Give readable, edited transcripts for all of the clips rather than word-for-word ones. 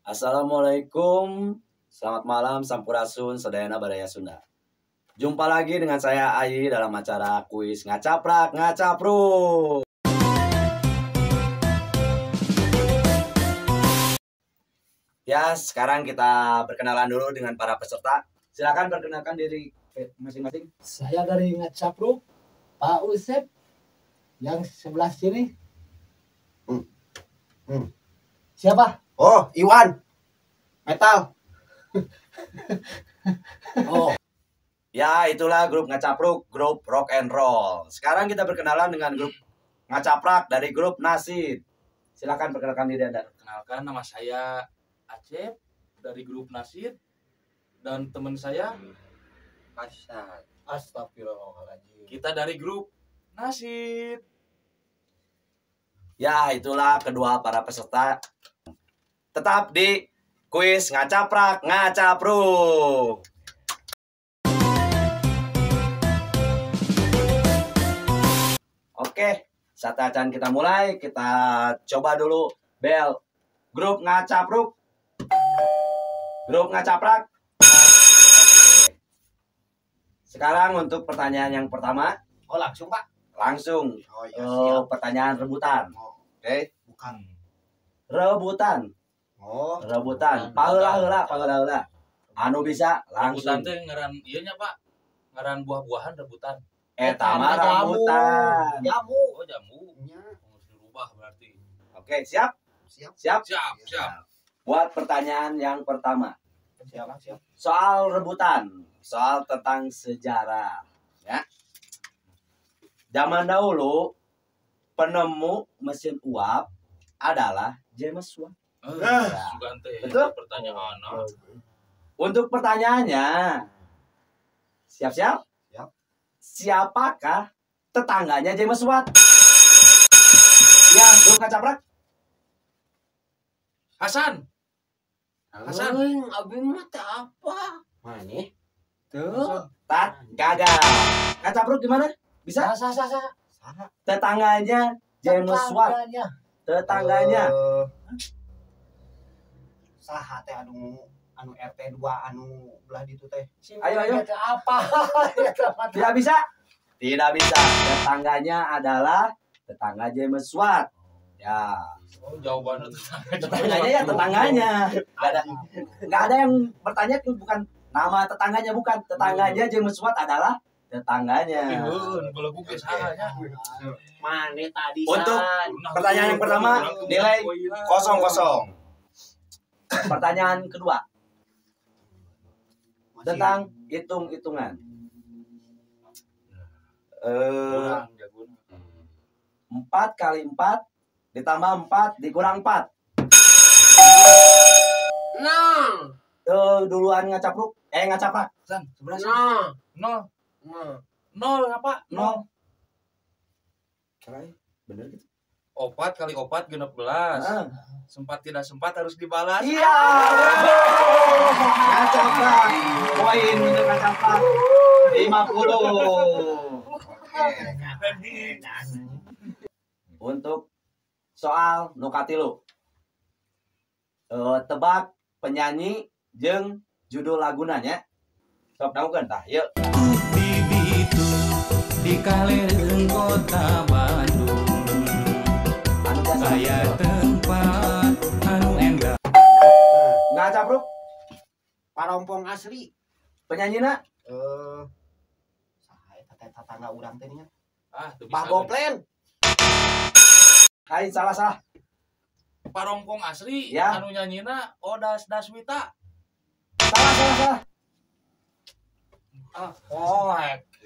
Assalamualaikum, selamat malam Sampurasun, Sadayana Badaya Sunda. Jumpa lagi dengan saya Ayi dalam acara kuis Ngacaprak Ngacapruk. Ya, sekarang kita berkenalan dulu dengan para peserta. Silakan perkenalkan diri masing-masing. Saya dari Ngacapruk, Pak Usep, yang sebelah sini. Siapa? Oh, Iwan. Metal. Oh, ya itulah grup Ngacapruk, grup rock and roll. Sekarang kita berkenalan dengan grup Ngacaprak dari grup Nasid. Silakan perkenalkan diri Anda. Kenalkan, nama saya Acep dari grup Nasid dan teman saya Hasan. Astagfirullahaladzim. kita dari grup Nasid. Ya, itulah kedua para peserta. Tetap di kuis Ngacaprak Ngacapruk. Oke, saat akan kita mulai, kita coba dulu bel. Grup Ngacapruk. Grup Ngacaprak. Oke. Sekarang untuk pertanyaan yang pertama, Oh, langsung, Pak. langsung Oh, iya, siap. pertanyaan rebutan. Oh, Oke, bukan. rebutan. Oh, Rebutan. Paheula. Anu bisa Rebutan langsung. teh ngaran ieu nya, Pak. Ngaran buah-buahan rebutan. Eta mah rebutan. Jamu. Oh, jamu. Ya, Harus dirubah berarti. Oke, siap? siap. Siap? Siap. Buat pertanyaan yang pertama. Siap. Soal rebutan. Soal tentang sejarah. Ya. Zaman dahulu, penemu mesin uap adalah James Watt. Sugan teh Betul? pertanyaan. Untuk pertanyaannya, siap-siap? Siap. Siapakah tetangganya James Watt? Ya, grup Ngacaprak. Hasan. Hasan. Abi mah teh apa? Mana? Tuh. Tat, gagal. Ngacaprak gimana? Bisa? Sah. Tetangganya James Watt. Tetangganya. Saha teh anu RT 2 anu belah ditu teh. Ayo. Apa? Tidak bisa? Tidak bisa. Tetangganya adalah tetangga James Watt. Ya. Oh, jawabannya Tetangganya ya tetangganya. Nggak ada yang bertanya bukan nama tetangganya, bukan. Tetangganya James Watt adalah tetangganya. kalau gue salahnya. Mana tadi? Untuk pertanyaan yang pertama, nilai 0-0. Pertanyaan kedua tentang hitung-hitungan. 4 kali 4 ditambah 4 dikurang 4. Duluan Ngacaprak. San, sebelah Nah. 0 apa? 0. Bener gitu. 4 kali 4 16. Ah. Sempat tidak sempat harus dibalas. Iya. Ngacaprak. Poin untuk Ngacaprak. 50. Untuk soal nukatilu. Tebak penyanyi jeung judul lagunanya. Sok daunkeun tah, yeuh. Bibi itu di Kalereng kota Bandung. Anu biasa. Saya tempat anu endah. Ngacaprak Parompong asli. penyanyina Saha eta teh tatangga urang teh nya. Tuh Pak bisa. Goplen. lain salah. Parompong asli Ya. anu nyanyina Odas Daswita. Salah.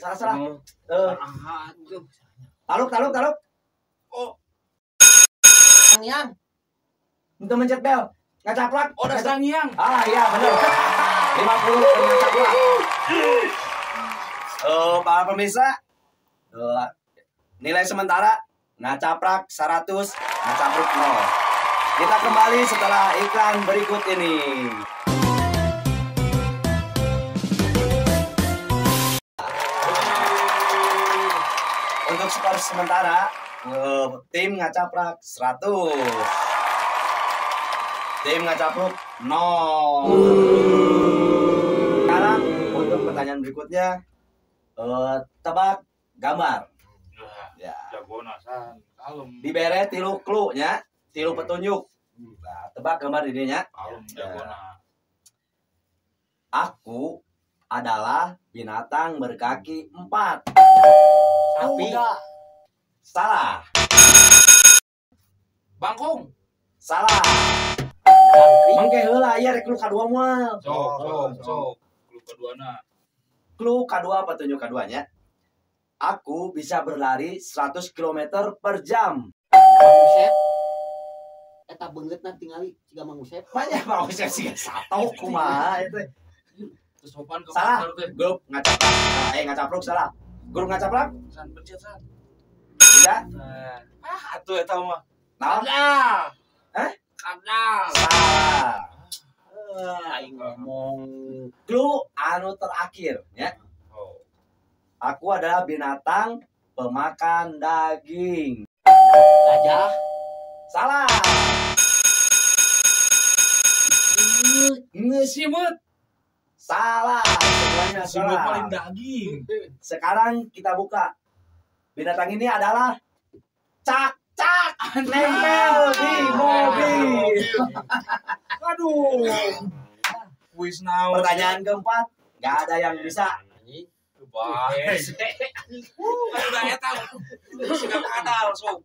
Salah. Aduh. Taluk. Oh, Yang Untuk mencet bel. Ngacaprak. Odas Dangiang. Ah iya benar. 50 ke Ngacaprak. Para pemirsa, nilai sementara Ngacaprak 100, Ngacaprak 0. Kita kembali setelah iklan berikut ini. Untuk skor sementara, tim Ngacaprak 100. Tim Ngacapruk nol. Sekarang untuk pertanyaan berikutnya, tebak gambar. Ya. Jagona san, kalem. Dibere tilu clue-nya, tilu petunjuk. Nah, tebak gambar di dinya. Kalem jagona. Aku adalah binatang berkaki 4. Sapi. Salah. Bangkong. Salah. Mangke heula aya rek clue kadua moal. Sok. Clue keduana. Clue kedua, petunjuk keduanya. Aku bisa berlari 100 km per jam. Mang Usep. Eta beungeutna tingali ciga Mang Usep. Banyak mau saya sih satu kumaha itu. Terus sopan ke Salah. pasar teh. Grup ngacaprak. Ngacapruk salah. Grup ngacaprak? San pencet san. Tidak. Atuh eta mah. Nah, Hah? Kadal. salah. Aing ngomong Clue anu terakhir ya. Oh. Aku adalah binatang pemakan daging. gajah. Salah. Ngesimut. Salah. Semuanya Simut salah. paling daging. Sekarang kita buka. Binatang ini adalah cak-cak nempel di mobil. Aduh. Kuis naon. Pertanyaan keempat, nggak ada yang bisa. Wah. Udah eta. Sudah kadal sok.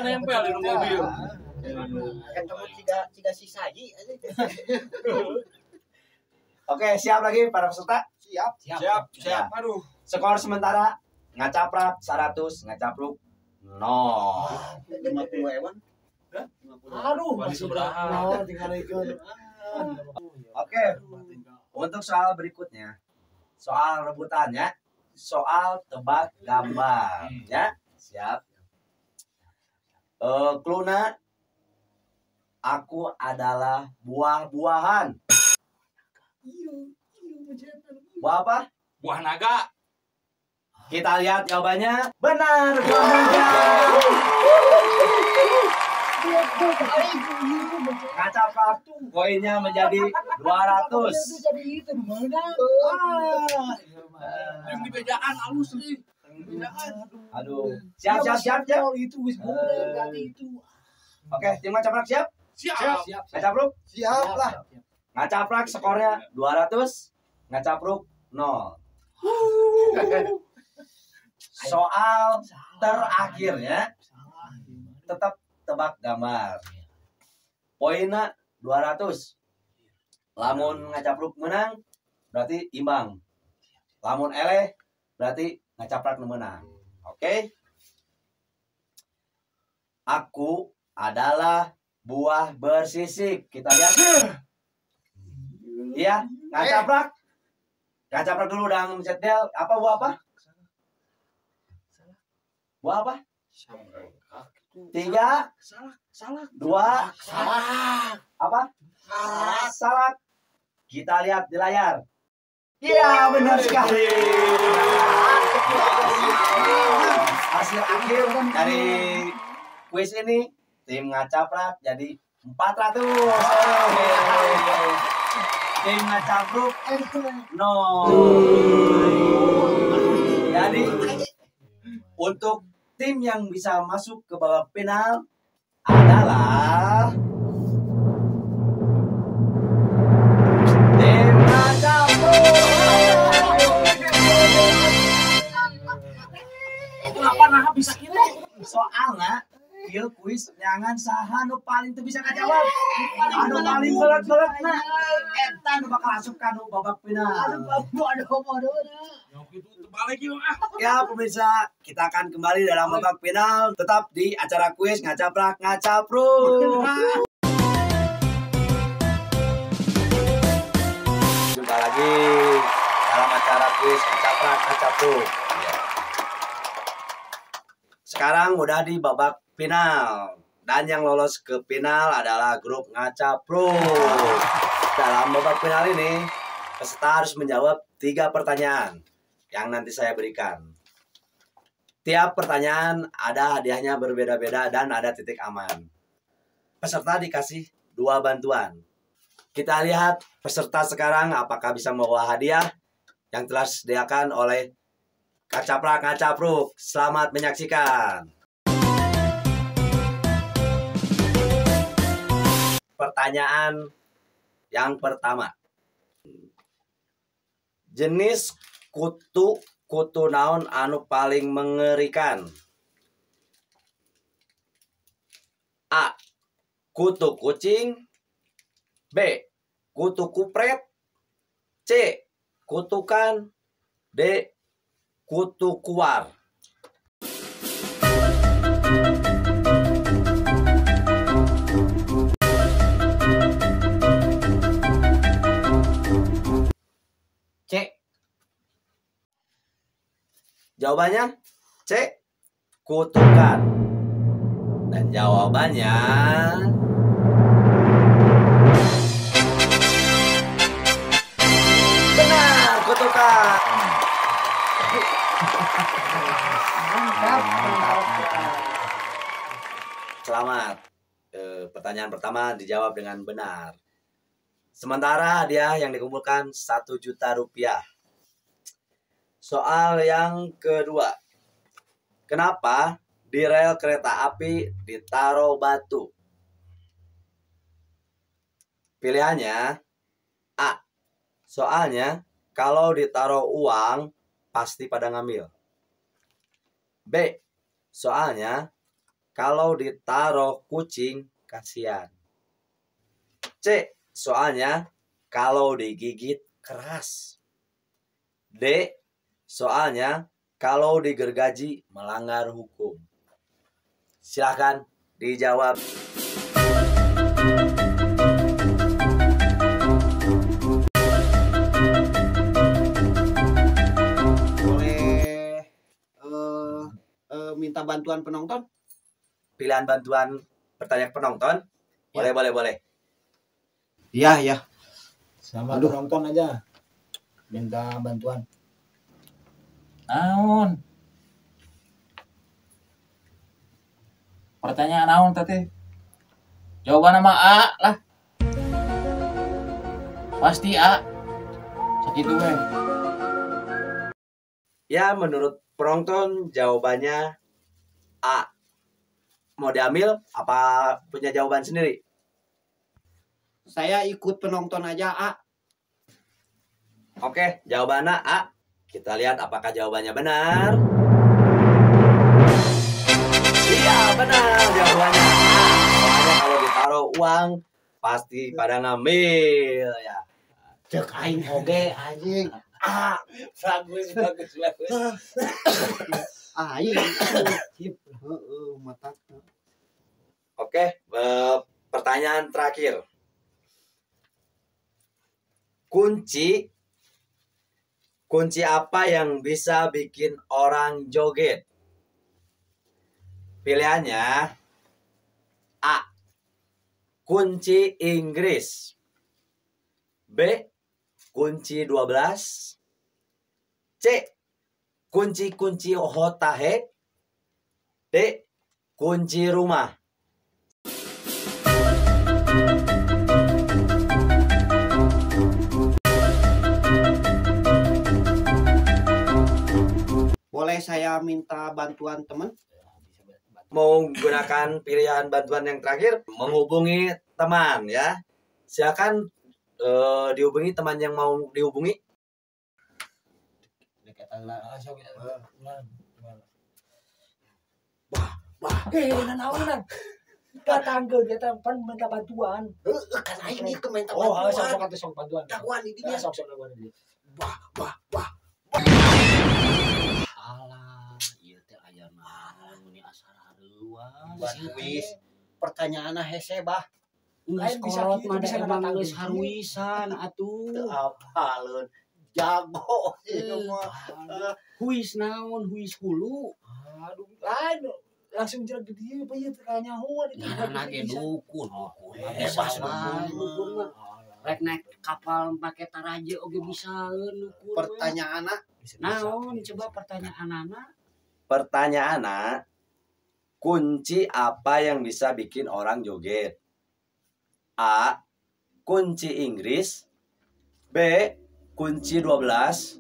Nempel di mobil. Ketemu ciga si Saji. Oke, siap lagi para peserta? Siap. Ya. Aduh. Skor sementara ngacaprak 100, ngacapruk 0. 50 ewan. Aduh, Balik masih seberaha. tinggal ikut. Oke, untuk soal berikutnya, soal rebutannya, soal tebak gambar, ya. Siap. Clue-na, aku adalah buah-buahan. Buah apa? Buah naga. Kita lihat jawabannya. Benar, buah naga. Ngacaprak poinnya menjadi 200. Jadi itu di mana? Yang di bejaan halus nih. Aduh, siap. Itu wis bener berarti itu. Oke, tim ngacaprak siap? Siap. Ngacapruk? Siap lah. Ngacaprak skornya 200, ngacapruk 0. Soal terakhirnya tetap tebak gambar. Poinnya 200. Lamun ngacapruk menang berarti imbang. Lamun eleh berarti ngacaprak nu menang. Oke? Aku adalah buah bersisik. Kita lihat. Iya, ngacaprak. Ngacaprak dulu dang mencet del. Apa buah apa? Buah apa? 3, Salah. 2, Salah. apa? Salah. Kita lihat di layar. Iya, benar sekali. Hasil akhir dari kuis ini, tim ngacaprak jadi 400. Tim ngacapruk 0. Jadi untuk tim yang bisa masuk ke babak final adalah tim ngacapruk. Kenapa nah bisa kira? Soalnya kieu kuis nyangan saha nu paling teu bisa ngajawab. Anu paling berat-berat na eta nu bakal asup ka nu babak final. Yang itu terbalik yuk ah. Ya pemirsa, kita akan kembali dalam babak final tetap di acara kuis ngacaprak ngacapruk. Jumpa lagi dalam acara kuis ngacaprak ngacapruk. Ya. Sekarang udah di babak final dan yang lolos ke final adalah grup ngacapruk. Dalam babak final ini peserta harus menjawab 3 pertanyaan yang nanti saya berikan. Tiap pertanyaan ada hadiahnya berbeda-beda dan ada titik aman. Peserta dikasih 2 bantuan. Kita lihat peserta sekarang apakah bisa membawa hadiah yang telah disediakan oleh Kacaprak Ngacapruk. Selamat menyaksikan. Pertanyaan yang pertama. Jenis kutu naon anu paling mengerikan? A. Kutu kucing. B. Kutu kupret. C. Kutukan. D. Kutu kuar. C. Jawabannya C. Kutukan. Dan jawabannya benar, kutukan. Selamat. Pertanyaan pertama dijawab dengan benar. Sementara hadiah yang dikumpulkan 1 juta rupiah. Soal yang kedua. Kenapa di rel kereta api ditaruh batu? Pilihannya A. Soalnya kalau ditaruh uang pasti pada ngambil. B. Soalnya kalau ditaruh kucing kasihan. C. Soalnya kalau digigit keras. D. Soalnya kalau digergaji melanggar hukum. Silakan dijawab. Boleh minta bantuan penonton? Pilihan bantuan pertanyaan penonton? Boleh, boleh. Iya. Sama penonton aja. Minta bantuan. Naon? Pertanyaan naon tadi? Jawaban nama A lah. Pasti A. Sakitu we. Ya, menurut penonton jawabannya A. Mau diambil apa punya jawaban sendiri? Saya ikut penonton aja, A. Oke, jawabannya A. Kita lihat apakah jawabannya benar. Iya, benar jawabannya A. Soalnya kalau ditaruh uang pasti pada ngambil ya. Cek aing oge anjing. A. Bagus. Aing. Heeh, mata. Oke, pertanyaan terakhir. Kunci apa yang bisa bikin orang joget? Pilihannya A. Kunci Inggris. B. Kunci 12. C. Kunci Hotahe. D. Kunci rumah. Boleh saya minta bantuan teman? Mau gunakan pilihan bantuan yang terakhir, menghubungi teman ya. Silakan dihubungi teman yang mau dihubungi. Naon. Datang ke dia pan minta bantuan. Kan aing ieu minta Oh, bantuan. sok bantuan. Dakwaan di dinya. Sok bantuan dia. Alah, ieu teh aya naon mun asal hareuan. Wis pertanyaanna hese bah. Geus bisa kolot kitu, mah bisa emang datang geus kitu. haruisan atuh. Apaleun jago ieu mah. Huis naon, huis hulu. Aduh, lain langsung jerak ke dia apa ya tanya hoa Nah, ge dukun. Bisa Bisa mah. dukun mah. Rek naik kapal make taraje oge bisaeun dukun. Pertanyaanna Naon coba pertanyaan anak? Pertanyaannya, kunci apa yang bisa bikin orang joget? A. kunci Inggris, B. kunci 12,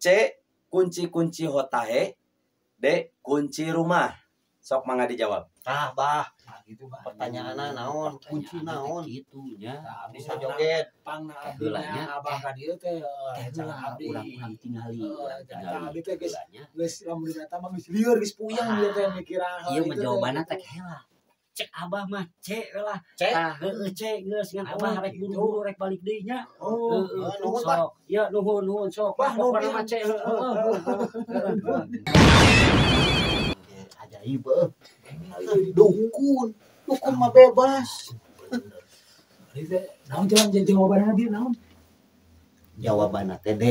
C. kunci-kunci hotahe, D. kunci rumah. Sok mangga dijawab. Tah, Bah. Nah, gitu Bah. Pertanyaanna naon? Kunci naon? Gitu nya. Nah, Bisa joget. Pangna Heulanya, abah ka dieu teh Heula abdi. urang tingali. Abdi teh geus Heulanya. geus lamun data mah geus lieur geus puyeng dia teh mikiran hal Ieu itu mah teh. jawabanna teh heula. Cek abah mah C lah. C? Tah heueuh C geus ngan abah rek buru-buru rek balik deui nya. Oh, nuhun, Bah. Sok. Ya nuhun sok. Bah, Pokona nuhun. mah C heueuh. Ajaib dukun. Dukun mah bebas. Ari teh naon jawabanna dia naon? Jawabanna teh D.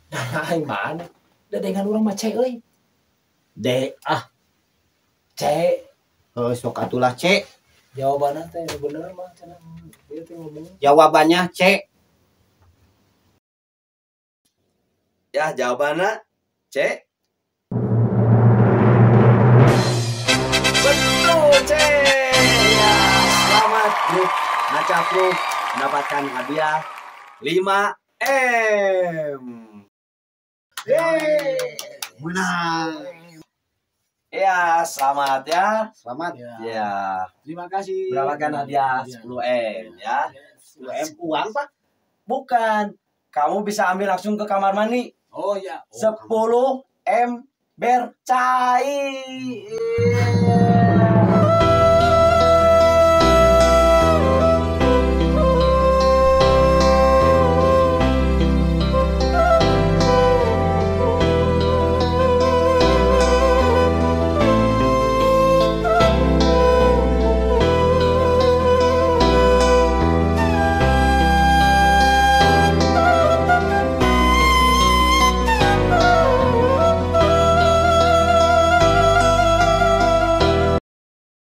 Nah, mana? Dedengan urang mah C euy. D. C. Sok atulah C. Jawabanna teh bener mah cenah. Ieu teh ngomong. Jawabannya C. Ya, jawabannya C. Betul, C. Ya, selamat grup Ngaca Pro mendapatkan hadiah 5M. Menang. Ya, selamat ya. Selamat. Ya, Terima kasih. mendapatkan hadiah 10M ya. 10M uang, Pak. Bukan, kamu bisa ambil langsung ke kamar mandi. Oh ya. 10M bercai.